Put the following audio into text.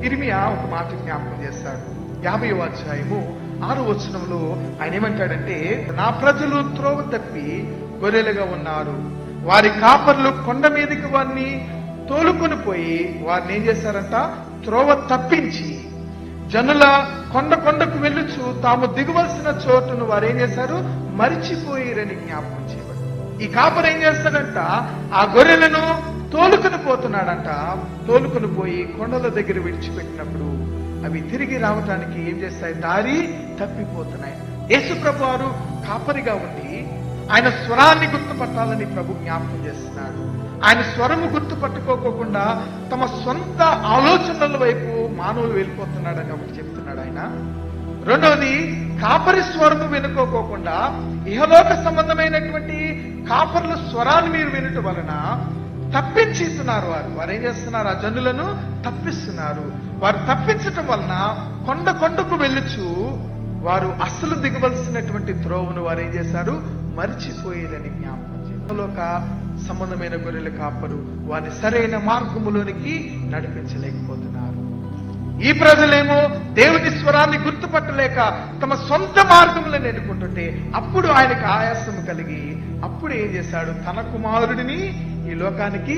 ఇర్మియా ఒక మాట జ్ఞాపకం చేస్తాడు. 50వ అధ్యాయము 6వ వచనంలో ఆయన ఏమంటాడంటే, నా ప్రజలు త్రోవ తప్పి గొర్రెలుగా ఉన్నారు, వారి కాపర్లు కొండ మీదకి వారిని తోలుకొని పోయి వారిని ఏం చేశారంట, త్రోవ తప్పించి జనుల కొండకు వెళ్ళుచు తాము దిగవలసిన చోటును వారు ఏం చేశారు, మరిచిపోయిరని జ్ఞాపకం చేయబడి. ఈ కాపర్ ఏం చేస్తాడంట, ఆ గొర్రెలను తోలుకొని పోతున్నాడంట. తోలుకొని పోయి కొండల దగ్గర విడిచిపెట్టినప్పుడు అవి తిరిగి రావటానికి ఏం చేస్తాయి, దారి తప్పిపోతున్నాయి. యేసుప్రభు వారు కాపరిగా ఉండి ఆయన స్వరాన్ని గుర్తుపట్టాలని ప్రభు జ్ఞాపకం చేస్తున్నాడు. ఆయన స్వరము గుర్తుపట్టుకోకుండా తమ సొంత ఆలోచనల వైపు మానవులు వెళ్ళిపోతున్నాడని ఒకటి చెప్తున్నాడు ఆయన. రెండవది, కాపరి స్వరము వినుకోకుండా ఇహలోక సంబంధమైనటువంటి కాపర్ల స్వరాన్ని మీరు వినటం వలన తప్పించేస్తున్నారు. వారు ఏం చేస్తున్నారు, ఆ జనులను తప్పిస్తున్నారు. వారు తప్పించటం వలన కొండకు వెళ్ళుచు వారు అసలు దిగవలసినటువంటి త్రోవను వారు ఏం చేశారు, మరిచిపోయేదని జ్ఞాపకం చేశారు. లోక సంబంధమైన గొర్రెల కాపరు వారిని సరైన మార్గములోనికి నడిపించలేకపోతున్నారు. ఈ ప్రజలేమో దేవుని స్వరాన్ని గుర్తుపట్టలేక తమ సొంత మార్గములను ఎన్నుకుంటుంటే అప్పుడు ఆయనకు ఆయాసం కలిగి అప్పుడు ఏం చేశాడు, తన కుమారుడిని ఈ లోకానికి